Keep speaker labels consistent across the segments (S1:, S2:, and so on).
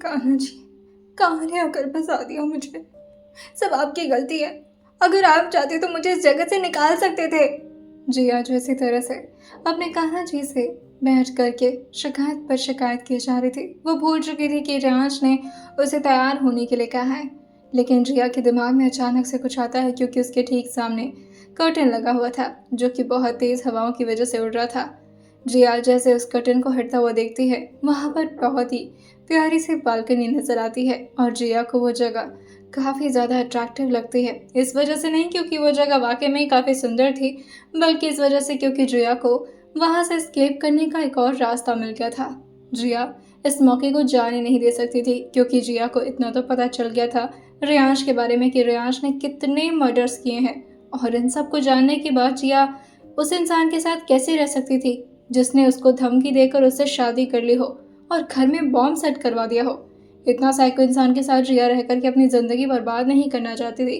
S1: कान्हा जी, कहाँ ने आकर फंसा दिया मुझे। सब आपकी गलती है। अगर आप चाहते तो मुझे इस जगह से निकाल सकते थे। जिया जो इसी तरह से अपने कान्हा जी से बैठ करके शिकायत पर शिकायत की जा रही थी। वो भूल चुकी थी कि रियांश ने उसे तैयार होने के लिए कहा है। लेकिन जिया के दिमाग में अचानक से कुछ आता है, क्योंकि उसके ठीक सामने कर्टन लगा हुआ था, जो कि बहुत तेज हवाओं की वजह से उड़ रहा था। जिया जैसे उस कर्टन को हटता हुआ देखती है, वहां पर बहुत ही प्यारी सी बालकनी नजर आती है और जिया को वो जगह काफ़ी ज़्यादा अट्रैक्टिव लगती है। इस वजह से नहीं क्योंकि वो जगह वाकई में ही काफ़ी सुंदर थी, बल्कि इस वजह से क्योंकि जिया को वहाँ से एस्केप करने का एक और रास्ता मिल गया था। जिया इस मौके को जाने नहीं दे सकती थी, क्योंकि जिया को इतना तो पता चल गया था रियांश के बारे में कि रियांश ने कितने मर्डर्स किए हैं। और इन सब को जानने के बाद जिया उस इंसान के साथ कैसे रह सकती थी जिसने उसको धमकी देकर उससे शादी कर ली हो और घर में बॉम्ब सेट करवा दिया हो। इतना साइको इंसान के साथ जिया रह करके अपनी ज़िंदगी बर्बाद नहीं करना चाहती थी।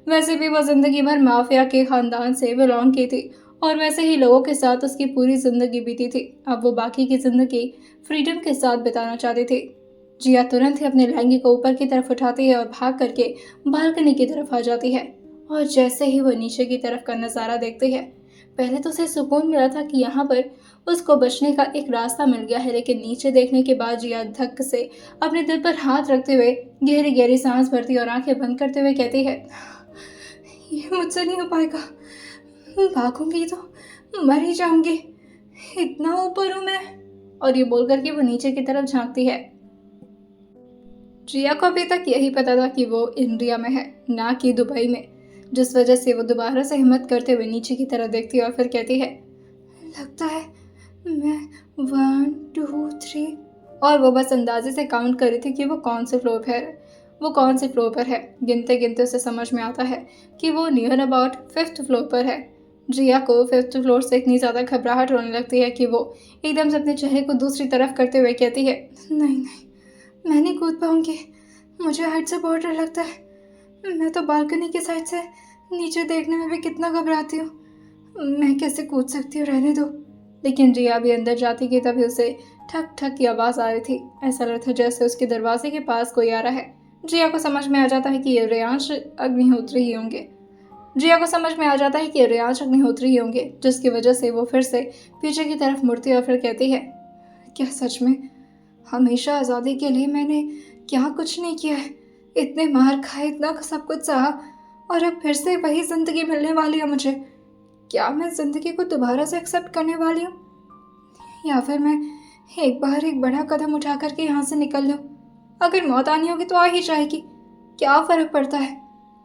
S1: वैसे भी वह ज़िंदगी भर माफिया के ख़ानदान से बिलोंग की थी और वैसे ही लोगों के साथ उसकी पूरी ज़िंदगी बीती थी। अब वो बाकी की ज़िंदगी फ्रीडम के साथ बिताना चाहती थी। जिया तुरंत ही अपने लहंगे को ऊपर की तरफ उठाती है और भाग करके बालकनी की तरफ आ जाती है। और जैसे ही वो नीचे की तरफ का नज़ारा देखती है, पहले तो उसे सुकून मिला था कि यहाँ पर उसको बचने का एक रास्ता मिल गया है, लेकिन नीचे देखने के बाद जिया धक्क से अपने दिल पर हाथ रखते हुए गहरी गहरी सांस भरती और आंखें बंद करते हुए कहती है, ये मुझसे नहीं हो पाएगा। भागूंगी तो मर ही जाऊंगी। इतना ऊपर हूं मैं। और ये बोल करके वो नीचे की तरफ झांकती है। जिया को अभी तक यही पता था कि वो इंडिया में है, ना कि दुबई में, जिस वजह से वो दोबारा से हिम्मत करते हुए नीचे की तरफ देखती है और फिर कहती है, लगता है मैं 1 2 3। और वो बस अंदाजे से काउंट कर रही थी कि वो कौन से फ्लोर पर है। गिनते गिनते उसे समझ में आता है कि वो नियर अबाउट 5th फ्लोर पर है। जिया को 5th फ्लोर से इतनी ज़्यादा घबराहट होने लगती है कि वो एकदम से अपने चेहरे को दूसरी तरफ करते हुए कहती है, नहीं नहीं, मैं नहीं कूद पाऊंगी। मुझे हाइट से बहुत डर लगता है। मैं तो बालकनी की साइड से नीचे देखने में भी कितना घबराती हूँ। मैं कैसे कूद सकती हूँ, रहने दो। लेकिन जिया भी अंदर जाती कि तभी उसे ठक ठक की आवाज़ आ रही थी। ऐसा लग रहा था जैसे उसके दरवाजे के पास कोई आ रहा है। जिया को समझ में आ जाता है कि ये रियांश अग्निहोत्री ही होंगे। जिसकी वजह से वो फिर से पीछे की तरफ मुड़ती है और फिर कहती है, क्या सच में हमेशा आज़ादी के लिए मैंने क्या कुछ नहीं किया है। इतने मार खाए, इतना सब कुछ सहा, और अब फिर से वही ज़िंदगी मिलने वाली है मुझे। क्या मैं ज़िंदगी को दोबारा से एक्सेप्ट करने वाली हूँ, या फिर मैं एक बार एक बड़ा कदम उठा करके यहाँ से निकल लूँ। अगर मौत आनी होगी तो आ ही जाएगी, क्या फ़र्क पड़ता है।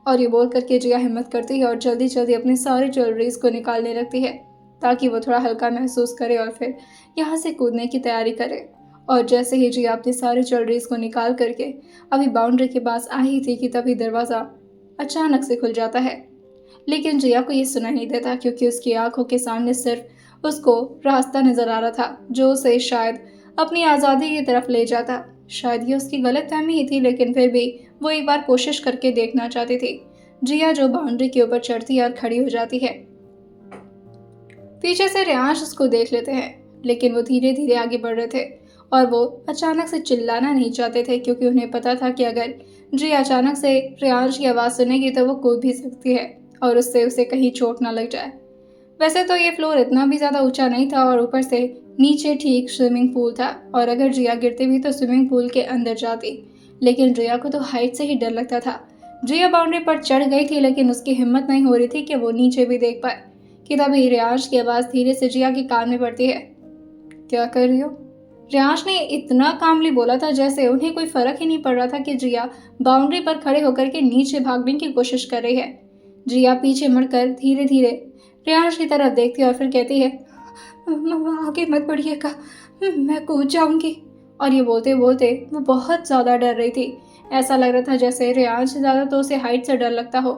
S1: और ये बोल करके जिया हिम्मत करती है और जल्दी जल्दी अपनी सारी ज्वेलरीज को निकालने लगती है, ताकि वो थोड़ा हल्का महसूस करे और फिर यहाँ से कूदने की तैयारी करे। और जैसे ही जिया अपनी सारी ज्वेलरीज को निकाल करके अभी बाउंड्री के पास आई थी कि तभी दरवाज़ा अचानक से खुल जाता है। लेकिन जिया को ये सुनाई नहीं देता, क्योंकि उसकी आंखों के सामने सिर्फ उसको रास्ता नजर आ रहा था जो उसे शायद अपनी आज़ादी की तरफ ले जाता। शायद ये उसकी गलतफहमी ही थी, लेकिन फिर भी वो एक बार कोशिश करके देखना चाहती थी। जिया जो बाउंड्री के ऊपर चढ़ती है और खड़ी हो जाती है। पीछे से रियांश उसको देख लेते हैं, लेकिन वो धीरे धीरे आगे बढ़ रहे थे और वो अचानक से चिल्लाना नहीं चाहते थे, क्योंकि उन्हें पता था कि अगर जिया अचानक से रियांश की आवाज़ सुनेगी तो वो कूद भी सकती है और उससे उसे कहीं चोट ना लग जाए। वैसे तो ये फ्लोर इतना भी ज़्यादा ऊंचा नहीं था और ऊपर से नीचे ठीक स्विमिंग पूल था, और अगर जिया गिरती भी तो स्विमिंग पूल के अंदर जाती। लेकिन जिया को तो हाइट से ही डर लगता था। जिया बाउंड्री पर चढ़ गई थी, लेकिन उसकी हिम्मत नहीं हो रही थी कि वो नीचे भी देख पाए कि तभी रियांश की आवाज़ धीरे से जिया के कान में पड़ती है, क्या कर रही हो। रियांश ने इतना कामली बोला था जैसे उन्हें कोई फर्क ही नहीं पड़ रहा था कि जिया बाउंड्री पर खड़े होकर के नीचे भागने की कोशिश कर रही है। जिया पीछे मुड़कर धीरे धीरे रियांश की तरफ देखती है और फिर कहती है, आगे मत बढ़िएगा, मैं कूद जाऊंगी। और ये बोलते बोलते वो बहुत ज़्यादा डर रही थी। ऐसा लग रहा था जैसे रियांश से ज़्यादा तो उसे हाइट से डर लगता हो।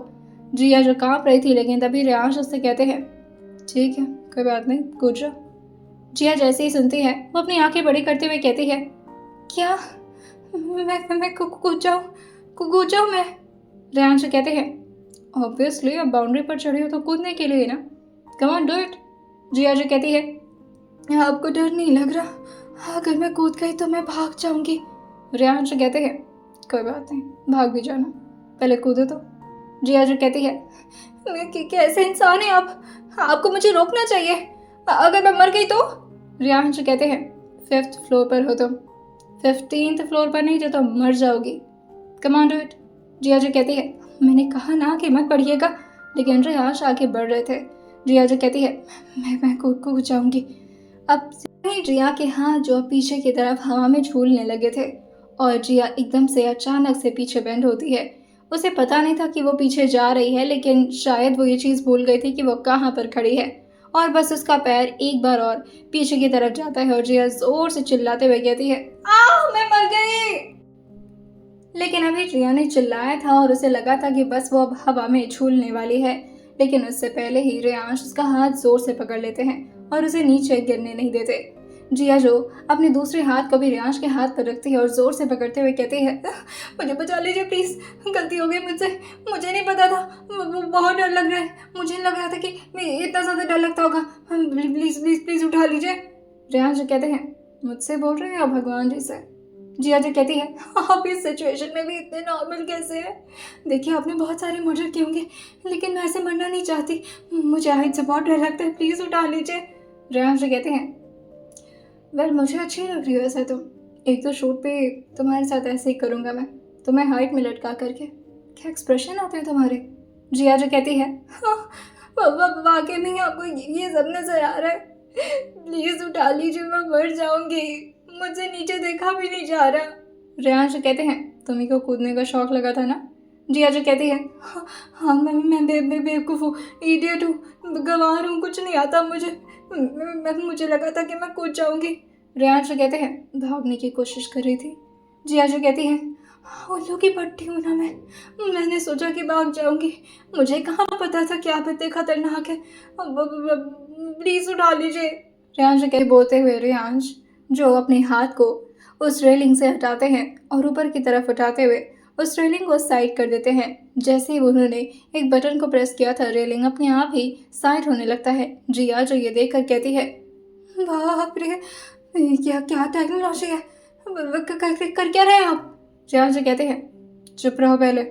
S1: जिया जो कांप रही थी, लेकिन तभी रियांश उससे कहते हैं, ठीक है, कोई बात नहीं, कूद जाओ। जिया जैसे ही सुनती है वो अपनी आंखें बड़ी करते हुए कहती है, क्या मैं कूद जाऊँ मैं। रियांश कहते हैं, ऑब्वियसली अब बाउंड्री पर चढ़ी हो तो कूदने के लिए ना, कम ऑन डू इट। जिया जो कहती है, आपको डर नहीं लग रहा, अगर मैं कूद गई तो मैं भाग जाऊंगी। रेहान कहते हैं कोई बात नहीं, भाग भी जाना, पहले कूदो तो। जिया जो कहती है कैसे इंसान है आप, आपको मुझे रोकना चाहिए, अगर मैं मर गई तो। रेहान कहते हैं 5th फ्लोर पर हो तुम, 15th फ्लोर पर नहीं तो तुम मर जाओगी, कम ऑन डू इट। जिया जो कहती है मैंने कहा ना कि मत पढ़िएगा, लेकिन रेहान आगे बढ़ रहे थे। जिया जो कहती है मैं कूद जाऊंगी। अब जिया के हाथ जो पीछे की तरफ हवा में झूलने लगे थे और जिया एकदम से अचानक से पीछे बेंड होती है। उसे पता नहीं था कि वो पीछे जा रही है, लेकिन शायद वो ये चीज़ भूल गई थी कि वो कहाँ पर खड़ी है, और बस उसका पैर एक बार और पीछे की तरफ जाता है और जिया जोर से चिल्लाते हुए कहती है मैं मर गई। लेकिन अभी जिया ने चिल्लाया था और उसे लगा था कि बस वो अब हवा में झूलने वाली है, लेकिन उससे पहले ही रेयांश उसका हाथ जोर से पकड़ लेते हैं और उसे नीचे गिरने नहीं देते। जिया जो अपने दूसरे हाथ को भी रेयांश के हाथ पर रखती है और जोर से पकड़ते हुए कहती है मुझे बचा लीजिए प्लीज, गलती हो गई मुझसे, मुझे नहीं पता था, बहुत डर लग रहा है, मुझे नहीं लग रहा था कि इतना ज्यादा डर लगता होगा, प्लीज प्लीज प्लीज उठा लीजिए। रेयांश कहते हैं मुझसे बोल रहे हैं या भगवान जी से। जिया जो कहती है आप इस सिचुएशन में भी इतने नॉर्मल कैसे हैं? देखिए आपने बहुत सारे मर्डर किए होंगे, लेकिन मैं ऐसे मरना नहीं चाहती, मुझे हाइट से बहुत डर लगता है, प्लीज उठा लीजिए। रेहान जो कहते हैं वेल मुझे अच्छी लग रही हो ऐसा तुम, एक तो शूट पे तुम्हारे साथ ऐसे ही करूँगा मैं, तुम्हें हाइट में लटका करके, क्या एक्सप्रेशन आते हैं तुम्हारे। जिया जो कहती है वाकई में आपको ये सब नजर आ रहा है, प्लीज उठा लीजिए, मैं मर जाऊंगी, मुझे नीचे देखा भी नहीं जा रहा। रेहान जो कहते हैं तुम्ही को कूदने का शौक लगा था ना। जिया जो कहती है हाँ मैं बेवकूफ़ हूँ, इडियट हूँ, गंवार हूँ, कुछ नहीं आता मुझे, मुझे लगा था कि मैं कूद जाऊंगी। रेहान जो कहते हैं भागने की कोशिश कर रही थी। जिया जो कहती है उल्लू की पट्टी हूँ ना मैंने सोचा कि भाग जाऊंगी, मुझे कहाँ पता था कि आप इतने खतरनाक है, प्लीज उठा लीजिए। रेहान के बोलते हुए रेहांश जो अपने हाथ को उस रेलिंग से हटाते हैं और ऊपर की तरफ उठाते हुए उस रेलिंग को साइड कर देते हैं। जैसे ही उन्होंने एक बटन को प्रेस किया था, रेलिंग अपने आप ही साइड होने लगता है। जिया जो ये देखकर कहती है बाप रे, क्या क्या टेक्नोलॉजी है, कर क्या रहे हैं आप। जिया जो कहते हैं चुप रहो पहले,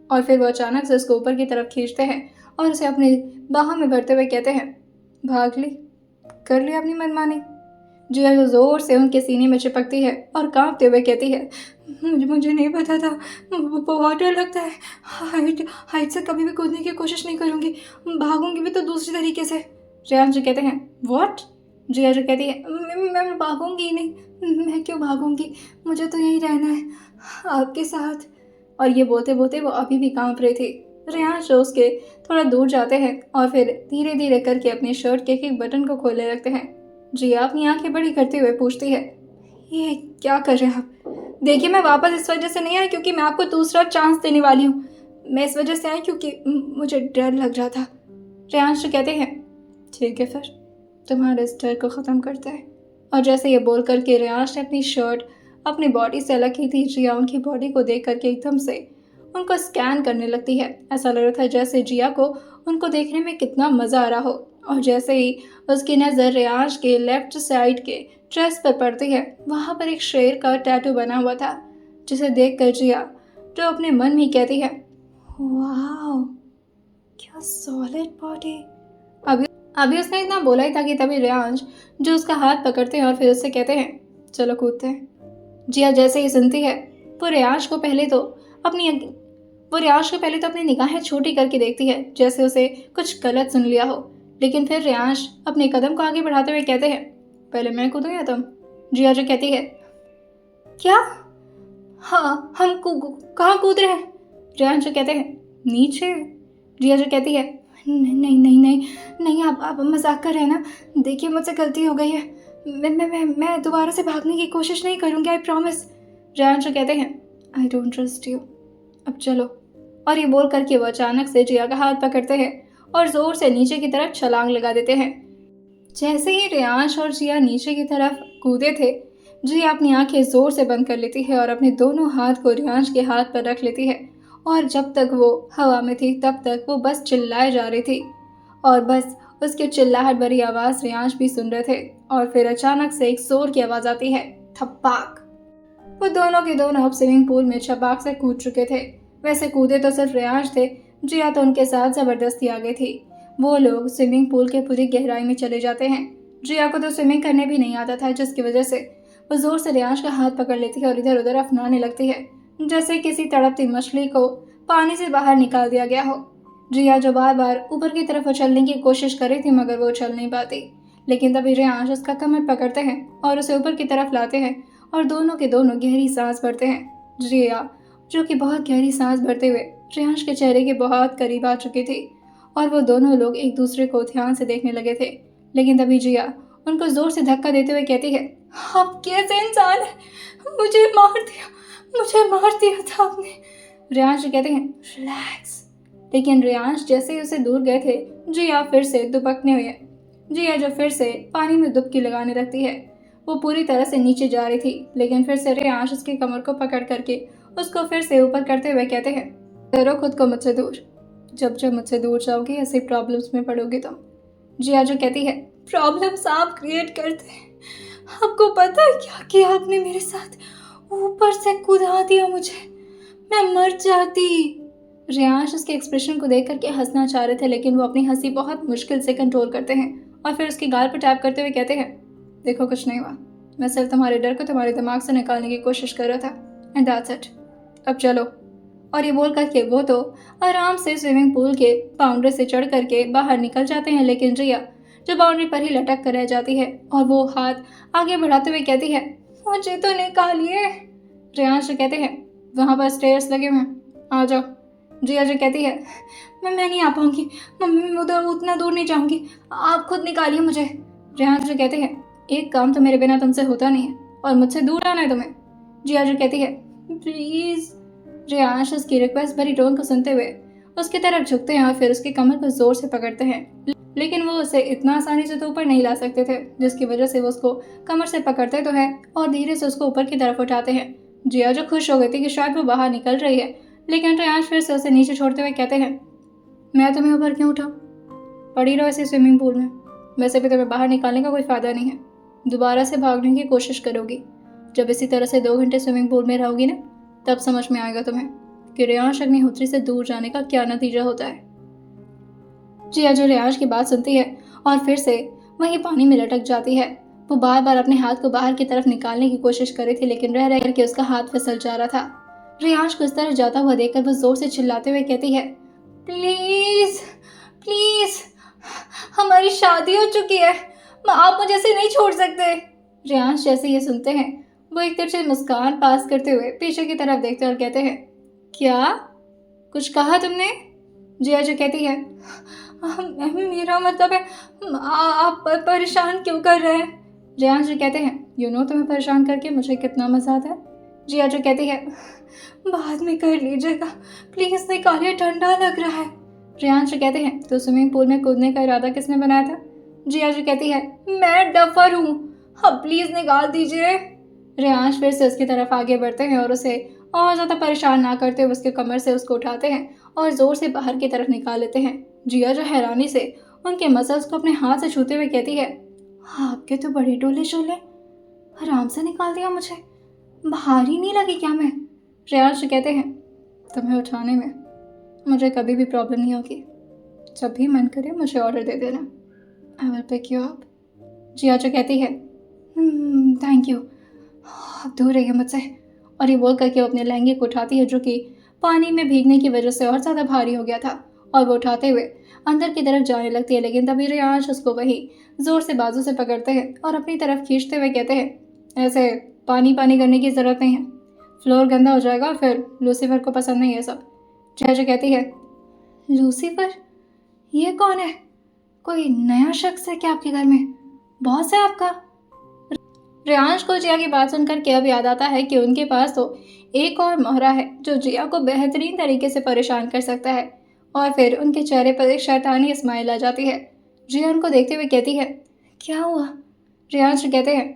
S1: और फिर वो अचानक से उसको ऊपर की तरफ खींचते हैं और उसे अपनी बाहों में भरते हुए कहते हैं भाग ली, कर ली अपनी मनमानी। जिया जो जोर से उनके सीने में चिपकती है और कांपते हुए कहती है मुझे नहीं पता था, बहुत डर लगता है, हाइट से कभी भी कूदने की कोशिश नहीं करूँगी, भागूंगी भी तो दूसरी तरीके से। रेहान जी कहते हैं व्हाट। जिया जो कहती है मैं भागूंगी नहीं, मैं क्यों भागूंगी, मुझे तो यहीं रहना है आपके साथ। और ये बोलते बोलते वो अभी भी कांप रही थी। रेहान जो उसके थोड़ा दूर जाते हैं और फिर धीरे धीरे करके अपने शर्ट के एक बटन को खोलने लगते हैं। जिया अपनी आंखें बड़ी करते हुए पूछती है ये क्या कर रहे हैं आप। देखिए मैं वापस इस वजह से नहीं आई क्योंकि मैं आपको दूसरा चांस देने वाली हूँ, मैं इस वजह से आई क्योंकि मुझे डर लग रहा था। रेहांश कहते हैं ठीक है फिर तुम्हारे इस डर को ख़त्म करते हैं। और जैसे ये बोल करके रेहांश ने अपनी शर्ट अपनी बॉडी से अलग की थी। जिया उनकी बॉडी को देख करके एकदम से उनको स्कैन करने लगती है। ऐसा लग रहा था जैसे जिया को उनको देखने में कितना मज़ा आ रहा हो। और जैसे ही उसकी नज़र रेहांश के लेफ्ट साइड के ड्रेस पर पड़ती है, वहाँ पर एक शेर का टैटू बना हुआ था, जिसे देखकर जिया जो अपने मन में कहती है वाह क्या सॉलिड बॉडी। अभी उसने इतना बोला ही था कि तभी रेहांश जो उसका हाथ पकड़ते हैं और फिर उससे कहते हैं चलो कूदते हैं। जिया जैसे ही सुनती है वो रेहांश को पहले तो अपनी निगाहें छोटी करके देखती है, जैसे उसे कुछ गलत सुन लिया हो। लेकिन फिर रेहांश अपने कदम को आगे बढ़ाते हुए कहते हैं पहले मैं कूदूं या तुम। जिया जो कहती है क्या, हाँ हम कहाँ कूद रहे हैं। रेहांश जो कहते हैं नीचे। जिया जो कहती है नहीं नहीं नहीं नहीं आप मजाक कर रहे हैं ना, देखिए मुझसे गलती हो गई है, मैं दोबारा से भागने की कोशिश नहीं करूँगी, आई प्रॉमिस। रेहांश जो कहते हैं आई डोंट ट्रस्ट यू, अब चलो। और ये बोल करके वो अचानक से जिया का हाथ पकड़ते हैं और जोर से नीचे की तरफ छलांग लगा देते हैं। जैसे ही रेहांश और जिया नीचे की तरफ कूदे थे, जिया अपनी आंखें जोर से बंद कर लेती है और अपने दोनों हाथ को रेहांश के हाथ पर रख लेती है। और जब तक वो हवा में थी तब तक वो बस चिल्लाए जा रही थी और बस उसके चिल्लाहट भरी आवाज़ रेहांश भी सुन रहे थे। और फिर अचानक से एक जोर की आवाज़ आती है, थप्पाक। वो दोनों के दोनों अब स्विमिंग पूल में छपाक से कूद चुके थे। वैसे कूदे तो सिर्फ रियांश थे, जिया तो उनके साथ जबरदस्ती आ गई थी। वो लोग स्विमिंग पूल के पूरी गहराई में चले जाते हैं। जिया को तो स्विमिंग करने भी नहीं आता था, जिसकी वजह से वो जोर से रियांश का हाथ पकड़ लेती है और इधर उधर अपनाने लगती है, जैसे किसी तड़पती मछली को पानी से बाहर निकाल दिया गया हो। जिया जो बार बार ऊपर की तरफ उछलने की कोशिश कर रही थी, मगर वो उछल नहीं पाती। लेकिन तभी रियांश उसका कमर पकड़ते हैं और उसे ऊपर की तरफ लाते हैं और दोनों के दोनों गहरी सांस भरते हैं। जिया, जो कि बहुत गहरी सांस भरते हुए रियांश के चेहरे के बहुत करीब आ चुकी थी और वो दोनों लोग एक दूसरे को ध्यान से देखने लगे थे। लेकिन तभी जिया उनको जोर से धक्का देते हुए कहती है, आप कैसे इंसान है, मुझे मार दिया था आपने। रियांश कहते हैं, रिलैक्स। लेकिन रियांश जैसे ही उसे दूर गए थे, जिया फिर से दुबकने हुए। जिया जो फिर से पानी में डुबकी लगाने लगती है। वो पूरी तरह से नीचे जा रही थी, लेकिन फिर से रियांश उसकी कमर को पकड़ करके उसको फिर से ऊपर करते हुए कहते हैं, करो खुद को मुझसे दूर। जब जब मुझसे दूर जाओगी ऐसी प्रॉब्लम्स में पड़ोगी तुम। जिया जो कहती है, प्रॉब्लम्स आप क्रिएट करते हैं, आपको पता है क्या किया आपने मेरे साथ, ऊपर से कूदा दिया मुझे, मैं मर जाती। रियांश उसके एक्सप्रेशन को देख करके हंसना चाह रहे थे, लेकिन वो अपनी हंसी बहुत मुश्किल से कंट्रोल करते हैं और फिर उसके गाल पर टैप करते हुए कहते हैं, देखो कुछ नहीं हुआ, मैं सिर्फ तुम्हारे डर को तुम्हारे दिमाग से निकालने की कोशिश कर रहा था, एंड दैट्स इट, अब चलो। और ये बोल करके वो तो आराम से स्विमिंग पूल के बाउंड्री से चढ़ करके बाहर निकल जाते हैं, लेकिन जिया जो बाउंड्री पर ही लटक कर रह जाती है और वो हाथ आगे बढ़ाते हुए कहती है, मुझे तो निकालिए। रियांश कहते हैं, वहाँ पर स्टेयर्स लगे हुए हैं, आ जाओ। जिया जो कहती है, मैं नहीं आ पाऊंगी, मम्मी मैं उधर उतना दूर नहीं जाऊंगी, आप खुद निकालिए मुझे। रियांश जो कहते हैं, एक काम तो मेरे बिना तुमसे होता नहीं है और मुझसे दूर आना है तुम्हें। जिया जो कहती है, प्लीज। रियांश उसकी रिक्वेस्ट भरी टोन को सुनते हुए उसकी तरफ झुकते हैं और फिर उसकी कमर को जोर से पकड़ते हैं, लेकिन वो उसे इतना आसानी से तो ऊपर नहीं ला सकते थे, जिसकी वजह से वो उसको कमर से पकड़ते तो है और धीरे से उसको ऊपर की तरफ उठाते हैं। जिया जो खुश हो गई थी कि शायद वो बाहर निकल रही है, लेकिन रियांश फिर से उसे नीचे छोड़ते हुए कहते हैं, मैं तुम्हें ऊपर क्यों उठाऊं, पड़ी रहो ऐसे स्विमिंग पूल में, वैसे भी तुम्हें बाहर निकालने का कोई फायदा नहीं है, दोबारा से भागने की कोशिश करोगी। जब इसी तरह से 2 घंटे स्विमिंग पूल में रहोगी ना, तब समझ में आएगा तुम्हें कि रियांश अग्निहोत्री से दूर जाने का क्या नतीजा होता है। जिया जो रियांश की बात सुनती है और फिर से वहीं पानी में लटक जाती है। वो बार बार अपने हाथ को बाहर की तरफ निकालने की कोशिश कर रही थी, लेकिन रह रह करके उसका हाथ फिसल जा रहा था। रियांश को इस तरह जाता हुआ देखकर वो जोर से चिल्लाते हुए कहती है, प्लीज प्लीज, हमारी शादी हो चुकी है, आप मुझे ऐसे नहीं छोड़ सकते। रियांश जैसे ये सुनते हैं, वो एक तिरछी मुस्कान पास करते हुए पीछे की तरफ देखते और कहते हैं, क्या कुछ कहा तुमने? जिया जो कहती है, मेरा मतलब है आप परेशान क्यों कर रहे हैं? रियांश जो कहते हैं, यू नो तुम्हें परेशान करके मुझे कितना मजा आता है। जिया जो कहती है, बाद में कर लीजिएगा प्लीज, निकालिए ठंडा लग रहा है। रियांश जो कहते हैं, तो स्विमिंग पूल में कूदने का इरादा किसने बनाया था? जिया जो कहती है, मैं डफर हूँ, अब प्लीज निकाल दीजिए। रियांश फिर से उसकी तरफ आगे बढ़ते हैं और उसे और ज़्यादा परेशान ना करते हुए उसके कमर से उसको उठाते हैं और ज़ोर से बाहर की तरफ निकाल लेते हैं। जिया जो हैरानी से उनके मसल्स को अपने हाथ से छूते हुए कहती है, आपके तो बड़े टोले शोले, आराम से निकाल दिया मुझे, भारी नहीं लगी क्या मैं? रियांश कहते हैं, तुम्हें उठाने में मुझे कभी भी प्रॉब्लम नहीं होगी, जब भी मन करे मुझे ऑर्डर दे देना, I will pick you up. Jiya जो कहती है, थैंक यू, आप दूर रहिए मुझसे। और ये बोल करके वो अपने लहंगे को उठाती है, जो कि पानी में भीगने की वजह से और ज़्यादा भारी हो गया था, और वो उठाते हुए अंदर की तरफ जाने लगती है। लेकिन तभी रियांश उसको वही ज़ोर से बाजू से पकड़ते हैं और अपनी तरफ खींचते हुए कहते हैं, ऐसे पानी पानी करने की ज़रूरत नहीं है, फ्लोर गंदा हो जाएगा, फिर लूसीफर को पसंद नहीं है सब। जिया जो कहती है, लूसीफर? ये कौन है? कोई नया शख्स है क्या आपके घर में? बॉस है आपका? रियांश को जिया की बात सुनकर के अब याद आता है कि उनके पास तो एक और मोहरा है जो जिया को बेहतरीन तरीके से परेशान कर सकता है। और फिर उनके चेहरे पर एक शैतानी स्माइल आ जाती है। जिया उनको देखते हुए कहती है, क्या हुआ? रियांश कहते हैं,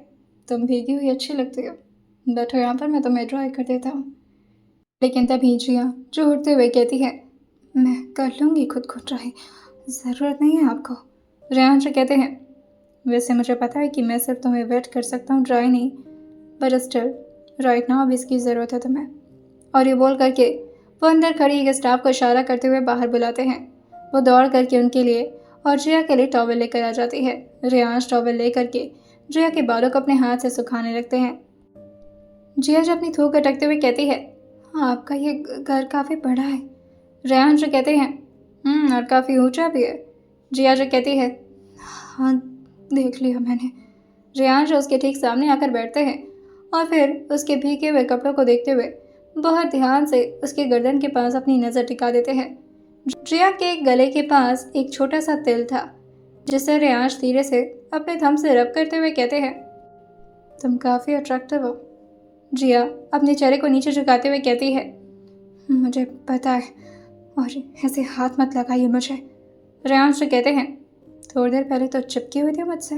S1: तुम भीगी हुई अच्छी लगती हो, बैठो यहाँ पर, मैं तुम्हें ड्राई कर देता हूँ। लेकिन तभी जिया जो उठते हुए कहती है, मैं कर लूँगी खुद को ड्राई, ज़रूरत नहीं है आपको। रियांश कहते हैं, वैसे मुझे पता है कि मैं सिर्फ तुम्हें वेट कर सकता हूँ, ड्राई नहीं, बट स्टिल राइट नाउ अब इसकी ज़रूरत है तुम्हें। और ये बोल करके वो अंदर खड़ी एक स्टाफ को इशारा करते हुए बाहर बुलाते हैं। वो दौड़ करके उनके लिए और जिया के लिए टॉवल लेकर आ जाती है। रियांश टॉवल ले करके जिया के बालों को अपने हाथ से सुखाने लगते हैं। जिया जो अपनी थूक अटकते हुए कहती है, हाँ आपका ये घर काफ़ी बड़ा है। रियांश जो कहते हैं, और काफ़ी ऊंचा भी है। जिया जो कहती है, हाँ देख लिया मैंने। रियांश जो उसके ठीक सामने आकर बैठते हैं और फिर उसके भीगे हुए कपड़ों को देखते हुए बहुत ध्यान से उसके गर्दन के पास अपनी नज़र टिका देते हैं। जिया के गले के पास एक छोटा सा तिल था जिसे रियांश धीरे से अपने थंब से रब करते हुए कहते हैं, तुम काफ़ी अट्रैक्टिव हो। जिया अपने चेहरे को नीचे झुकाते हुए कहती है, मुझे पता है, और ऐसे हाथ मत लगाइए मुझे। रियांश जो कहते हैं, थोड़ी देर पहले तो चिपकी हुई थी मुझसे,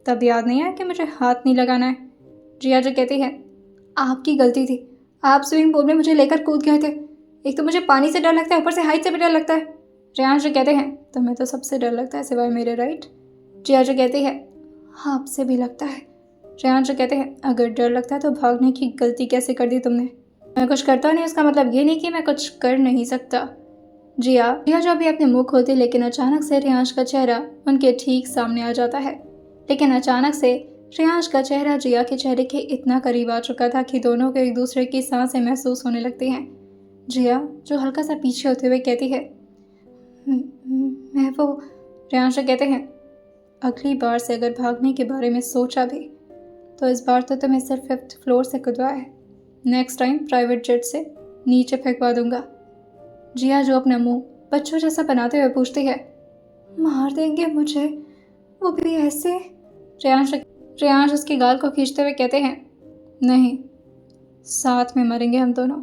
S1: तब याद नहीं आया कि मुझे हाथ नहीं लगाना है। जिया जो कहती है, आपकी गलती थी, आप स्विमिंग पूल में मुझे लेकर कूद गए थे। एक तो मुझे पानी से डर लगता है, ऊपर से हाइट से भी डर लगता है। रियांश जो कहते हैं, तुम्हें तो सबसे डर लगता है सिवाय मेरे, राइट। जिया जो कहती है, हाँ आपसे भी लगता है। रियांश जो कहते हैं, अगर डर लगता है तो भागने की गलती कैसे कर दी तुमने। मैं कुछ करता नहीं उसका मतलब ये नहीं कि मैं कुछ कर नहीं सकता। जिया जो अभी अपने मुंह खोलती, लेकिन अचानक से रियांश का चेहरा उनके ठीक सामने आ जाता है। लेकिन अचानक से रियांश का चेहरा जिया के चेहरे के इतना करीब आ चुका था कि दोनों को एक दूसरे की सांसें महसूस होने लगती हैं। जिया जो हल्का सा पीछे होते हुए कहती है, मैं वो। रियांश कहते हैं, अगली बार से अगर भागने के बारे में सोचा भी तो इस बार तो तुम्हें सिर्फ 5th फ्लोर से कूदवा है, नेक्स्ट टाइम प्राइवेट जेट से नीचे फेंकवा दूंगा। जिया जो अपना मुंह बच्चों जैसा बनाते हुए पूछती है, मार देंगे मुझे, वो भी ऐसे। रियांश उसके गाल को खींचते हुए कहते हैं, नहीं, साथ में मरेंगे हम दोनों,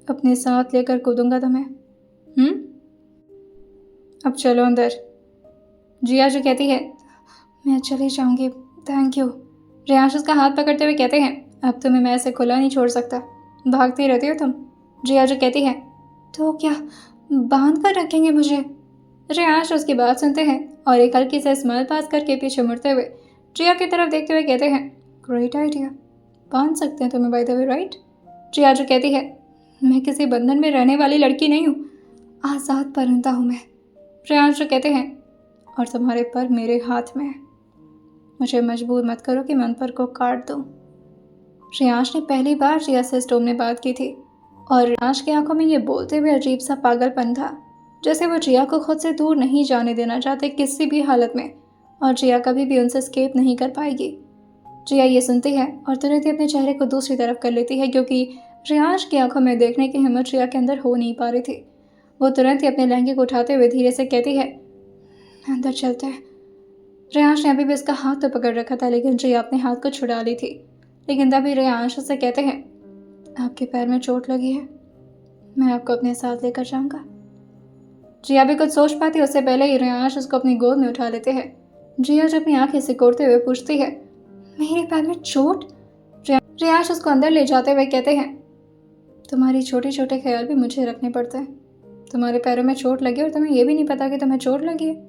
S1: अपने साथ लेकर कूदूंगा तुम्हें। अब चलो अंदर। जिया जो कहती है, मैं चली जाऊंगी, थैंक यू। रियांश उसका हाथ पकड़ते हुए कहते हैं, अब तुम्हें मैं ऐसे खुला नहीं छोड़ सकता, भागती रहती हो तुम। जिया जो कहती है, तो क्या बांध कर रखेंगे मुझे। रियांश उसकी बात सुनते हैं और एक हल्की से स्माइल पास करके पीछे मुड़ते हुए जिया की तरफ देखते हुए कहते हैं, ग्रेट आइडिया, बांध सकते हैं तुम्हें बाय द वे, राइट। जिया जो कहती है, मैं किसी बंधन में रहने वाली लड़की नहीं हूँ, आज़ाद परिंदा हूँ मैं। रियांश जो कहते हैं, और तुम्हारे पर मेरे हाथ में है, मुझे मजबूर मत करो कि मैं उन पर को काट दूँ। रियांश ने पहली बार जिया से इस टोन में बात की थी और रियांश की आंखों में ये बोलते हुए अजीब सा पागलपन था, जैसे वो जिया को खुद से दूर नहीं जाने देना चाहते किसी भी हालत में, और जिया कभी भी उनसे एस्केप नहीं कर पाएगी। जिया ये सुनती है और तुरंत ही अपने चेहरे को दूसरी तरफ कर लेती है, क्योंकि रियांश की आंखों में देखने की हिम्मत जिया के अंदर हो नहीं पा रही थी। वो तुरंत ही अपने लहंगे को उठाते हुए धीरे से कहती है, अंदर चलते हैं। रियांश ने अभी भी उसका हाथ तो पकड़ रखा था, लेकिन जिया अपने हाथ को छुड़ा ली थी। लेकिन तभी रियांश उससे कहते हैं, आपके पैर में चोट लगी है, मैं आपको अपने साथ लेकर जाऊंगा। जिया भी कुछ सोच पाती उससे पहले ही रियांश उसको अपनी गोद में उठा लेते हैं। जिया जो अपनी आंखें सिकोड़ते हुए पूछती है, मेरे पैर में चोट। रियांश उसको अंदर ले जाते हुए कहते हैं, तुम्हारी छोटे छोटे ख्याल भी मुझे रखने पड़ते हैं, तुम्हारे पैरों में चोट लगी और तुम्हें यह भी नहीं पता कि तुम्हें चोट लगी है।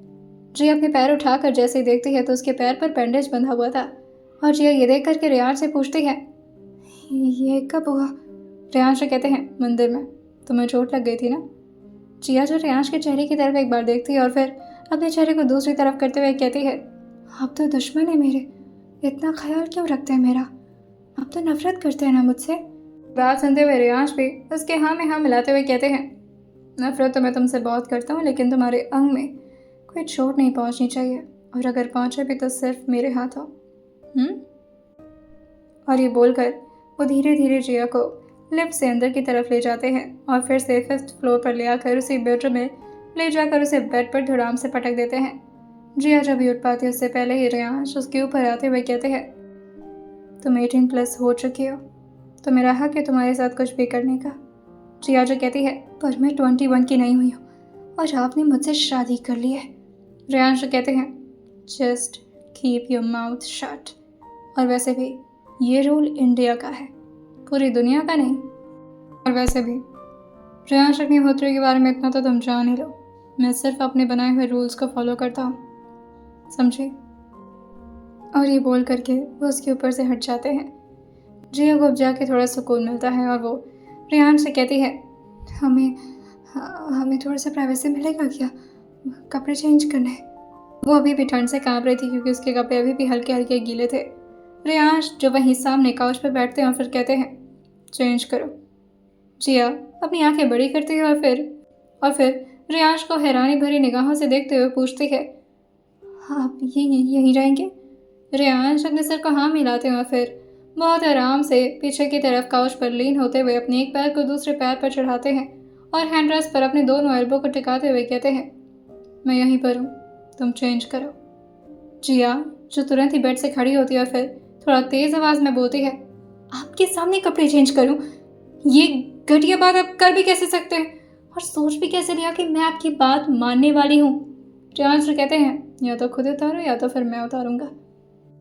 S1: जिया अपने पैर उठाकर जैसे ही देखती है तो उसके पैर पर बैंडेज बंधा हुआ था, और जिया ये देख करके रियांश से पूछती है, ये कब हुआ। रियांश कहते हैं, मंदिर में, तुम्हें चोट लग गई थी ना। जिया जो रियांश के चेहरे की तरफ एक बार देखती है और फिर अपने चेहरे को दूसरी तरफ करते हुए कहती है, आप तो दुश्मन है मेरे, इतना ख्याल क्यों रखते हैं मेरा, आप तो नफरत करते हैं ना मुझसे। बात सुनते हुए रियांश भी उसके हाँ में हाँ मिलाते हुए कहते हैं, नफरत तो मैं तुमसे बहुत करता हूँ, लेकिन तुम्हारे अंग में कोई चोट नहीं पहुँचनी चाहिए, और अगर पहुँचे भी तो सिर्फ मेरे हाथों। और ये बोलकर वो धीरे धीरे जिया को लिफ्ट से अंदर की तरफ ले जाते हैं और फिर से 5th फ्लोर पर ले आकर उसी बेडरूम में ले जाकर उसे बेड पर धड़ाम से पटक देते हैं। जिया जब भी उठ पाती उससे पहले ही रियांश उसके ऊपर आते हुए कहते हैं, तुम 18+ हो चुकी हो, तो मेरा हक है तुम्हारे साथ कुछ भी करने का। जिया जो कहती है, पर मैं 21 की नहीं हुई हूँ और आपने मुझसे शादी कर ली है। रियांश कहते हैं, just keep your mouth shut, और वैसे भी ये रूल इंडिया का है, पूरी दुनिया का नहीं। और वैसे भी रियांश अग्निहोत्री के बारे में इतना तो तुम जान ही लो, मैं सिर्फ अपने बनाए हुए रूल्स को फॉलो करता हूँ, समझी। और ये बोल करके वो उसके ऊपर से हट जाते हैं जिया को अब जाके थोड़ा सुकून मिलता है और वो रेहान से कहती है, हमें हमें थोड़ा सा प्राइवेसी मिलेगा क्या? कपड़े चेंज करने हैं। वो अभी भी ठंड से कांप रही थी क्योंकि उसके कपड़े अभी भी हल्के हल्के गीले थे। रेयांश जो वहीं सामने काउच पर बैठते हैं और फिर कहते हैं, चेंज करो। जिया अपनी आंखें बड़ी करती है और फिर रेयांश को हैरानी भरी निगाहों से देखते हुए पूछती है, आप यहीं रहेंगे? रेयांश अपने सर को हाँ मिलाते हैं और फिर बहुत आराम से पीछे की तरफ काउच पर लीन होते हुए अपने एक पैर को दूसरे पैर पर चढ़ाते हैं और हैंडरेस्ट पर अपने दोनों एल्बो को टिकाते हुए कहते हैं, मैं यहीं पर हूँ, तुम चेंज करो। जिया जो तुरंत ही बेड से खड़ी होती है और फिर थोड़ा तेज आवाज में बोलती है, आपके सामने कपड़े चेंज करूं? ये घटिया बात आप कर भी कैसे सकते हैं और सोच भी कैसे लिया कि मैं आपकी बात मानने वाली हूँ? रेयांश कहते हैं, या तो खुद उतारो या तो फिर मैं उतारूंगा।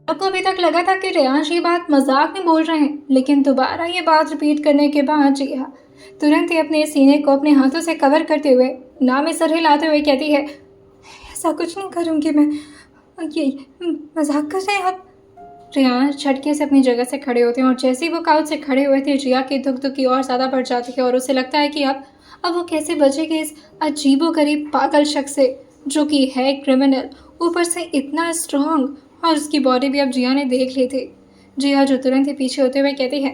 S1: आपको अभी तक लगा था कि रेयांश ये बात मजाक में बोल रहे हैं, लेकिन दोबारा ये बात रिपीट करने के बाद जिया तुरंत ही अपने सीने को अपने हाथों से कवर करते हुए नाम में सर हिलाते हुए कहती है, ऐसा कुछ नहीं करूँगी मैं, ये मजाक कर रहे हैं आप? रेयांश झटके से अपनी जगह से खड़े होते हैं और जैसे ही वो काउच से खड़े हुए थे जिया की धुक धुकी और ज़्यादा बढ़ जाती है और उसे लगता है कि अब वो कैसे बचेगी इस अजीबोगरीब पागल शख्स से जो कि है क्रिमिनल, ऊपर से इतना स्ट्रॉन्ग, और उसकी बॉडी भी अब जिया ने देख ली थी। जिया जो तुरंत ही पीछे होते हुए कहती है,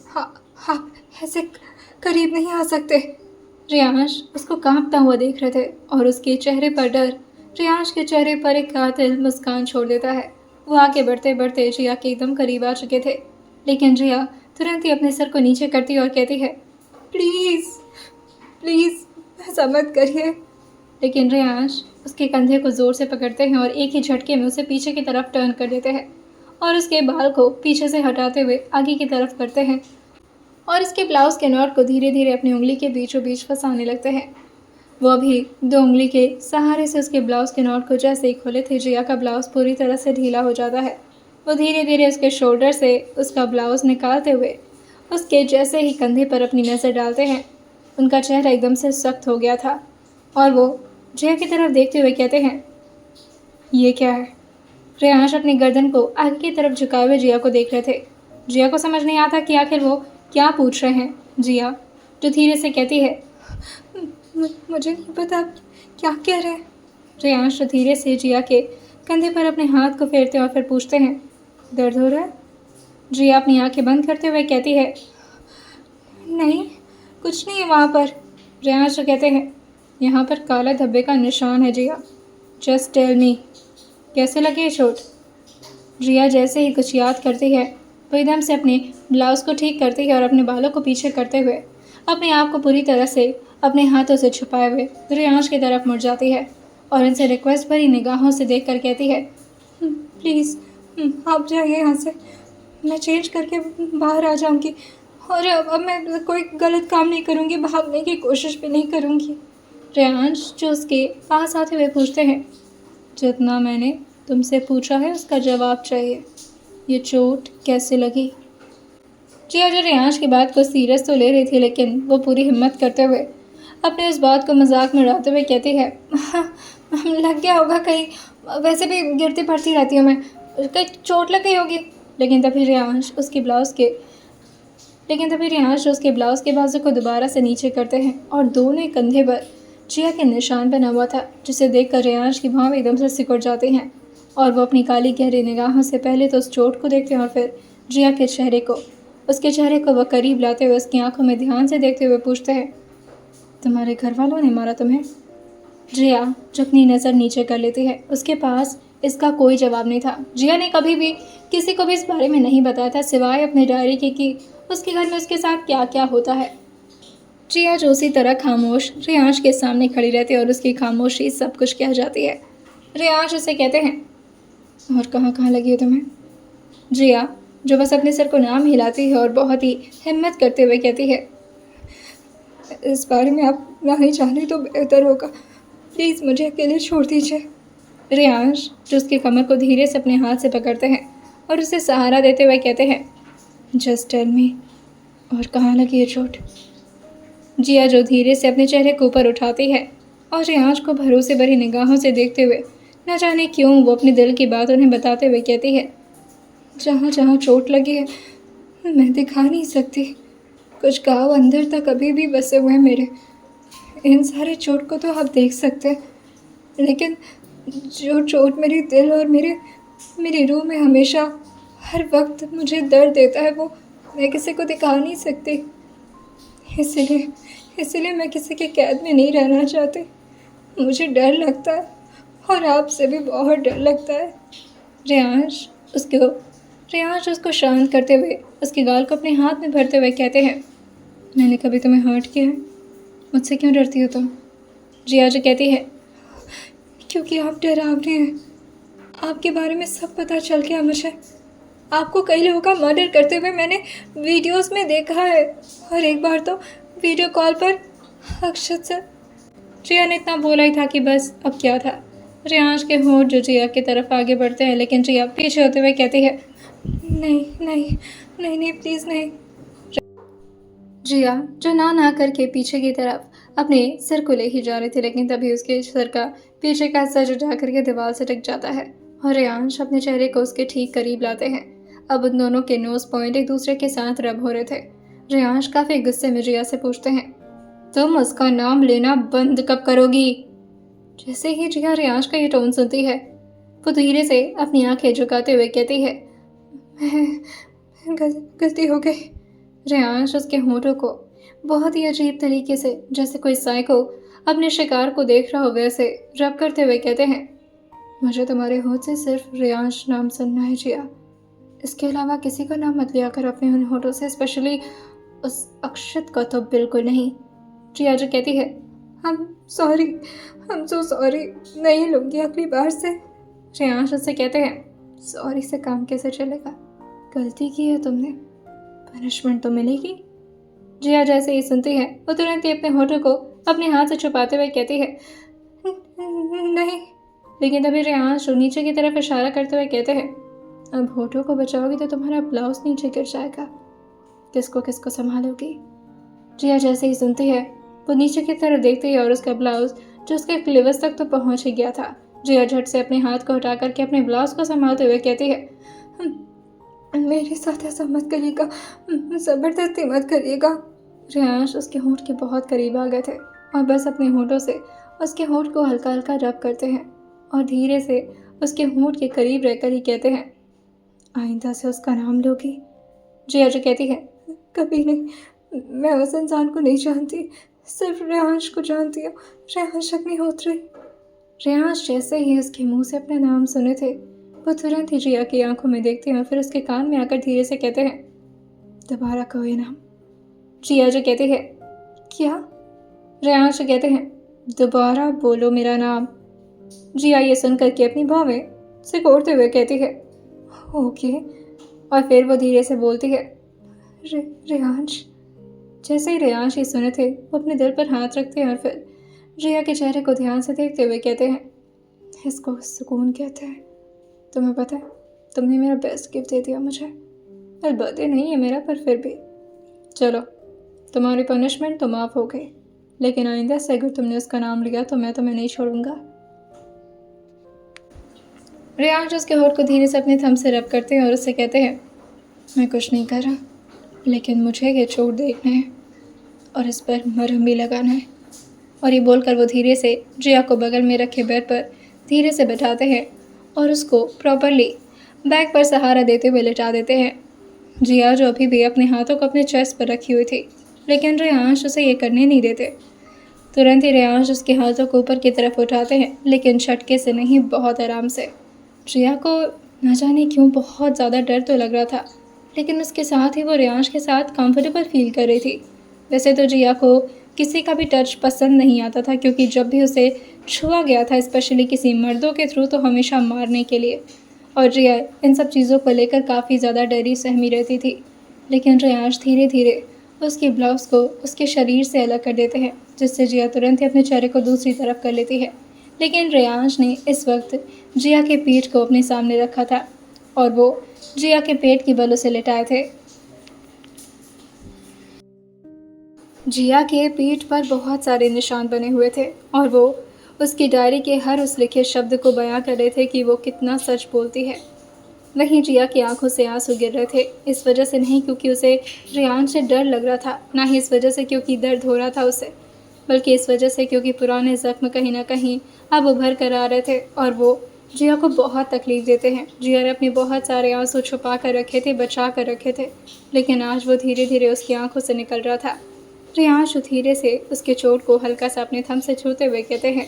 S1: हाँ ऐसे करीब नहीं आ सकते। रेयांश उसको कांपता हुआ देख रहे थे और उसके चेहरे पर डर रेयांश के चेहरे पर एक कातिल मुस्कान छोड़ देता है। वो आगे बढ़ते बढ़ते जिया के एकदम करीब आ चुके थे, लेकिन जिया तुरंत ही अपने सर को नीचे करती और कहती है, प्लीज़ प्लीज़ ऐसा मत करिए। लेकिन रेयांश उसके कंधे को ज़ोर से पकड़ते हैं और एक ही झटके में उसे पीछे की तरफ टर्न कर देते हैं और उसके बाल को पीछे से हटाते हुए आगे की तरफ करते हैं और इसके ब्लाउज़ के नॉट को धीरे धीरे अपनी उंगली के बीचों बीच फंसाने लगते हैं। वो भी 2 उंगली के सहारे से उसके ब्लाउज़ के नॉट को जैसे ही खोले थे, जिया का ब्लाउज़ पूरी तरह से ढीला हो जाता है। वो धीरे धीरे उसके शोल्डर से उसका ब्लाउज़ निकालते हुए उसके जैसे ही कंधे पर अपनी नज़र डालते हैं, उनका चेहरा एकदम से सख्त हो गया था और वो जिया की तरफ देखते हुए कहते हैं, ये क्या है? रेयांश अपनी गर्दन को आगे की तरफ झुकाए हुए जिया को देख रहे थे। जिया को समझ नहीं आता कि आखिर वो क्या पूछ रहे हैं। जिया जो धीरे से कहती है, मुझे नहीं पता आप क्या कह रहे हैं। रेयांश धीरे से जिया के कंधे पर अपने हाथ को फेरते और फिर पूछते हैं, दर्द हो रहा है? जिया अपनी आंखें बंद करते हुए कहती है, नहीं कुछ नहीं है वहाँ पर। रेयांश कहते हैं, यहाँ पर काला धब्बे का निशान है जिया, जस्ट टेल मी, कैसे लगे चोट? जिया जैसे ही कुछ याद करती है वो एकदम से अपने ब्लाउज़ को ठीक करती है और अपने बालों को पीछे करते हुए अपने आप को पूरी तरह से अपने हाथों से छुपाए हुए रेयांश की तरफ मुड़ जाती है और उनसे रिक्वेस्ट भरी निगाहों से देखकर कहती है, प्लीज़ आप जाइए यहाँ से, मैं चेंज करके बाहर आ जाऊँगी और अब मैं कोई गलत काम नहीं करूँगी, भागने की कोशिश भी नहीं करूँगी। रेयांश जो उसके पास आते हुए पूछते हैं, जितना मैंने तुमसे पूछा है उसका जवाब चाहिए, ये चोट कैसे लगी? जिया जो रेयांश की बात को सीरियस तो ले रही थी, लेकिन वो पूरी हिम्मत करते हुए अपने उस बात को मजाक में उड़ाते हुए कहती है, लग गया होगा कहीं, वैसे भी गिरती पड़ती रहती हूँ मैं, कहीं चोट लग गई होगी। लेकिन तभी रेयांश उसके ब्लाउज़ के बाजू को दोबारा से नीचे करते हैं और दोनों कंधे पर जिया के निशान बना हुआ था, जिसे देखकर रेयांश की भाव एकदम से सिकुड़ जाती हैं और वो अपनी काली गहरी निगाहों से पहले तो उस चोट को देखते हैं और फिर जिया के उसके चेहरे को वह करीब लाते हुए उसकी आंखों में ध्यान से देखते हुए पूछते हैं, तुम्हारे घर वालों ने मारा तुम्हें? जिया जो अपनी नज़र नीचे कर लेती है, उसके पास इसका कोई जवाब नहीं था। जिया ने कभी भी किसी को भी इस बारे में नहीं बताया था सिवाय अपनी डायरी के कि उसके घर में उसके साथ क्या क्या होता है। जिया जो उसी तरह खामोश रेयांश के सामने खड़ी रहती है और उसकी खामोशी सब कुछ कह जाती है। रेयांश उसे कहते हैं, और कहाँ कहाँ लगी है तुम्हें? जिया जो बस अपने सर को नाम हिलाती है और बहुत ही हिम्मत करते हुए कहती है, इस बारे में आप नहीं जाने तो बेहतर होगा, प्लीज़ मुझे अकेले छोड़ दीजिए। रेयांश जो उसकी कमर को धीरे से अपने हाथ से पकड़ते हैं और उसे सहारा देते हुए कहते हैं, जस्ट टेल मी, और कहाँ लगी है चोट? जिया जो धीरे से अपने चेहरे को ऊपर उठाती है और रेयांश को भरोसे भरी निगाहों से देखते हुए न जाने क्यों वो अपने दिल की बात उन्हें बताते हुए कहती है, जहाँ जहाँ चोट लगी है मैं दिखा नहीं सकती। कुछ घाव अंदर तक अभी भी बसे हुए हैं मेरे। इन सारे चोट को तो आप देख सकते हैं, लेकिन जो चोट मेरे दिल और मेरी रूह में हमेशा हर वक्त मुझे दर्द देता है, वो मैं किसी को दिखा नहीं सकती। इसलिए इसलिए मैं किसी के कैद में नहीं रहना चाहती। मुझे डर लगता है और आपसे भी बहुत डर लगता है। रियांश उसको रियांश उसको शांत करते हुए उसके गाल को अपने हाथ में भरते हुए कहते हैं, मैंने कभी तुम्हें हर्ट किया है? मुझसे क्यों डरती हो तुम? जिया जो कहती है, क्योंकि आप डरावने हैं। आपके बारे में सब पता चल गया मुझे। आपको कई लोगों का मर्डर करते हुए मैंने वीडियोस में देखा है, और एक बार तो वीडियो कॉल पर अक्षत से। जिया ने इतना बोला ही था कि बस अब क्या था। रियांश के होंठ जो जिया की तरफ आगे बढ़ते हैं, लेकिन जिया पीछे होते हुए कहती है, नहीं नहीं नहीं नहीं, प्लीज़ नहीं। जिया जो ना करके पीछे की तरफ अपने सिर को ले ही जा रही थी, लेकिन तभी उसके सर का पीछे का हिस्सा झुका करके दीवार से टिक जाता है और रियांश अपने चेहरे को उसके ठीक करीब लाते हैं। अब उन दोनों के नोज पॉइंट एक दूसरे के साथ रब हो रहे थे। रियांश काफी गुस्से में जिया से पूछते हैं, तुम उसका नाम लेना बंद कब करोगी? जैसे ही जिया रियांश का ये टोन सुनती है, वो धीरे से अपनी आंखें झुकाते हुए कहती है, गलती हो गई। रियांश उसके होठों को बहुत ही अजीब तरीके से, जैसे कोई साइको अपने शिकार को देख रहा हो, वैसे रब करते हुए कहते हैं, मुझे तुम्हारे होठ से सिर्फ रियांश नाम सुनना है जिया। इसके अलावा किसी का नाम मत लिया कर अपने उन होठों से, स्पेशली उस अक्षत का तो बिल्कुल नहीं। जिया जो कहती है, हम सो सॉरी, नहीं लूँगी अगली बार से। रियांश उससे कहते हैं, सॉरी से काम कैसे चलेगा? गलती की है तुमने, पनिशमेंट तो मिलेगी। जिया जैसे ही सुनती है, वो तुरंत ही अपने होठों को अपने हाथ से छुपाते हुए कहती है, नहीं। लेकिन तभी रियांश नीचे की तरफ इशारा करते हुए कहते हैं, अब होठों को बचाओगी तो तुम्हारा ब्लाउज नीचे गिर जाएगा, किसको किसको संभालोगी? जिया जैसे ही सुनती है, वो नीचे की तरफ देखती है और उसका ब्लाउज जो उसके क्लिवस तक तो पहुंच ही गया था। जिया झट से अपने हाथ को हटा करके अपने ब्लाउज को संभालते हुए कहती है, मेरे साथ ऐसा मत करिएगा, जबरदस्ती मत करिएगा। रियांश उसके होंठ के बहुत करीब आ गए थे और बस अपने होंठों से उसके होंठ को हल्का हल्का रब करते हैं और धीरे से उसके होंठ के करीब रहकर ही कहते हैं, आइंदा से उसका नाम लोगी? जिया जो कहती है, कभी नहीं, मैं उस इंसान को नहीं जानती, सिर्फ रियांश को जानती हूँ, रियांश अग्निहोत्री। रियांश जैसे ही उसके मुंह से अपना नाम सुने थे, वो तुरंत ही जिया की आंखों में देखते हैं और फिर उसके कान में आकर धीरे से कहते हैं, दोबारा कहो ये नाम। जिया जो कहती है, क्या? रियांश कहते हैं, दोबारा बोलो मेरा नाम। जिया ये सुन करके अपनी भौवें सिकोड़ते हुए कहती है, ओके। और फिर वो धीरे से बोलती है, रियांश। जैसे ही रियांश ये सुने थे, वो अपने दिल पर हाथ रखते हैं और फिर जिया के चेहरे को ध्यान से देखते हुए कहते हैं, इसको सुकून कहते हैं। तुम्हें पता है, तुमने मेरा बेस्ट गिफ्ट दे दिया मुझे। बर्थडे नहीं है मेरा, पर फिर भी चलो, तुम्हारी पनिशमेंट तो माफ़ हो गई, लेकिन आइंदा से अगर तुमने उसका नाम लिया तो मैं तुम्हें नहीं छोड़ूंगा। रियांश उसके होठ को धीरे से अपने थंब से रब करते हैं और उससे कहते हैं, मैं कुछ नहीं कर रहा, लेकिन मुझे ये चोट देखना है और इस पर मरहम भी लगाना है। और ये बोलकर वो धीरे से जिया को बगल में रखे बेड पर धीरे से बैठाते हैं और उसको प्रॉपरली बैक पर सहारा देते हुए लेटा देते हैं। जिया जो अभी भी अपने हाथों को अपने चेस्ट पर रखी हुई थी, लेकिन रियांश उसे ये करने नहीं देते। तुरंत ही रियांश उसके हाथों को ऊपर की तरफ उठाते हैं, लेकिन झटके से नहीं, बहुत आराम से। जिया को न जाने क्यों बहुत ज़्यादा डर तो लग रहा था, लेकिन उसके साथ ही वो रियांश के साथ कंफर्टेबल फील कर रही थी। वैसे तो जिया को किसी का भी टच पसंद नहीं आता था, क्योंकि जब भी उसे छुआ गया था, स्पेशली किसी मर्दों के थ्रू, तो हमेशा मारने के लिए। और जिया इन सब चीज़ों को लेकर काफ़ी ज़्यादा डरी सहमी रहती थी। लेकिन रियांश धीरे धीरे उसकी ब्लाउज़ को उसके शरीर से अलग कर देते हैं, जिससे जिया तुरंत ही अपने चेहरे को दूसरी तरफ कर लेती है। लेकिन रियांश ने इस वक्त जिया के पेट को अपने सामने रखा था और वो जिया के पेट की बल उसे लेटाए थे। जिया के पीठ पर बहुत सारे निशान बने हुए थे और वो उसकी डायरी के हर उस लिखे शब्द को बयां कर रहे थे कि वो कितना सच बोलती है। वहीं जिया की आंखों से आंसू गिर रहे थे। इस वजह से नहीं क्योंकि उसे रेहान से डर लग रहा था, ना ही इस वजह से क्योंकि दर्द हो रहा था उसे, बल्कि इस वजह से क्योंकि पुराने ज़ख्म कहीं ना कहीं अब उभर कर आ रहे थे और वो जिया को बहुत तकलीफ़ देते हैं। जिया ने अपने बहुत सारे आंसू छुपा कर रखे थे, बचा कर रखे थे, लेकिन आज वो धीरे धीरे उसकी आंखों से निकल रहा था। रेहान धीरे से उसके चोट को हल्का सा अपने थम से छूते हुए कहते हैं,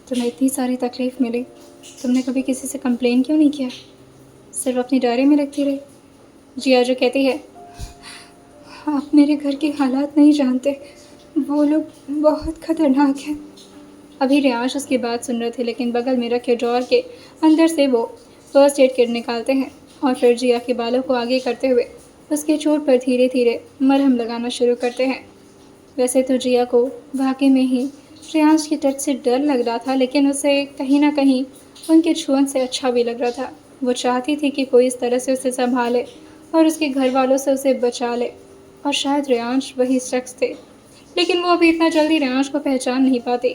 S1: तुम्हें इतनी सारी तकलीफ़ मिली, तुमने कभी किसी से कंप्लेन क्यों नहीं किया, सिर्फ अपनी डायरी में रखती रही। जिया जो कहती है, आप मेरे घर के हालात नहीं जानते, वो लोग बहुत ख़तरनाक हैं। अभी रियांश उसकी बात सुन रहे थे, लेकिन बगल में रखे ड्रॉर के अंदर से वो फर्स्ट एड किट निकालते हैं और फिर जिया के बालों को आगे करते हुए उसके चोट पर धीरे धीरे मरहम लगाना शुरू करते हैं। वैसे तो जिया को वाकई में ही रियांश की टच से डर लग रहा था, लेकिन उसे कहीं ना कहीं उनके छुअन से अच्छा भी लग रहा था। वो चाहती थी कि कोई इस तरह से उसे संभाले और उसके घर वालों से उसे बचा ले, और शायद रियांश वही शख्स थे, लेकिन वो अभी इतना जल्दी रियांश को पहचान नहीं पाती,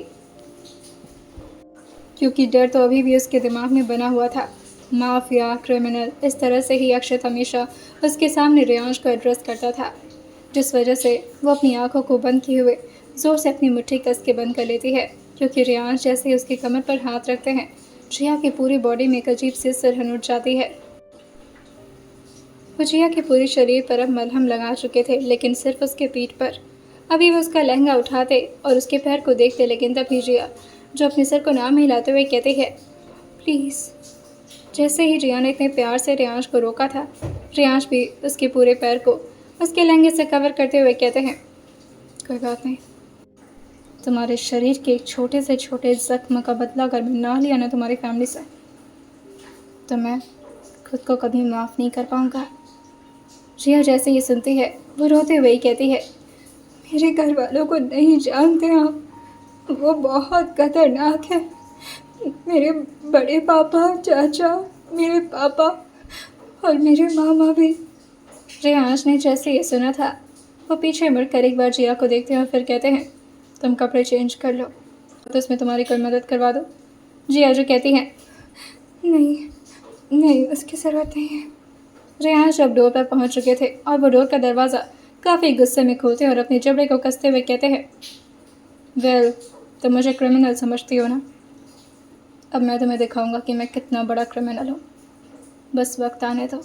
S1: क्योंकि डर तो अभी भी उसके दिमाग में बना हुआ था। माफिया, क्रिमिनल, इस तरह से ही अक्षत हमेशा उसके सामने रियांश को एड्रेस करता था, जिस वजह से वो अपनी आंखों को बंद किए हुए ज़ोर से अपनी मुट्ठी कस के बंद कर लेती है, क्योंकि रियांश जैसे ही उसकी कमर पर हाथ रखते हैं, जिया की पूरी बॉडी में एक अजीब सी सिरहन उठ जाती है। वो जिया के पूरे शरीर पर अब मलहम लगा चुके थे, लेकिन सिर्फ उसके पीठ पर। अभी वो उसका लहंगा उठाते और उसके पैर को देखते, लेकिन तभी जिया जो अपने सर को नाम हिलाते हुए कहती है, प्लीज़। जैसे ही जिया ने इतने प्यार से रियांश को रोका था, रियांश भी उसके पूरे पैर को उसके लहंगे से कवर करते हुए कहते हैं, कोई बात नहीं, तुम्हारे शरीर के एक छोटे से छोटे जख्म का बदला अगर मैं ना लिया ना तुम्हारी फैमिली से, तो मैं खुद को कभी माफ़ नहीं कर पाऊँगा। जिया जैसे ही सुनती है, वो रोते हुए ही कहती है, मेरे घर वालों को नहीं जानते आप, वो बहुत खतरनाक है। मेरे बड़े पापा, चाचा, मेरे पापा और मेरे मामा भी। रेहांश ने जैसे ये सुना था, वो पीछे मुड़कर एक बार जिया को देखते हैं और फिर कहते हैं, तुम कपड़े चेंज कर लो, तो उसमें तुम्हारी कोई मदद करवा दो। जिया जो कहती हैं, नहीं नहीं, उसकी ज़रूरत नहीं है। रेहांश अब डोर पर पहुंच चुके थे और वो डोर का दरवाज़ा काफ़ी गुस्से में खोलते हैं और अपने जबड़े को कसते हुए कहते हैं, वेल, तुम मुझे क्रिमिनल समझती हो ना, अब मैं तुम्हें दिखाऊंगा कि मैं कितना बड़ा क्रिमिनल हूँ, बस वक्त आने दो।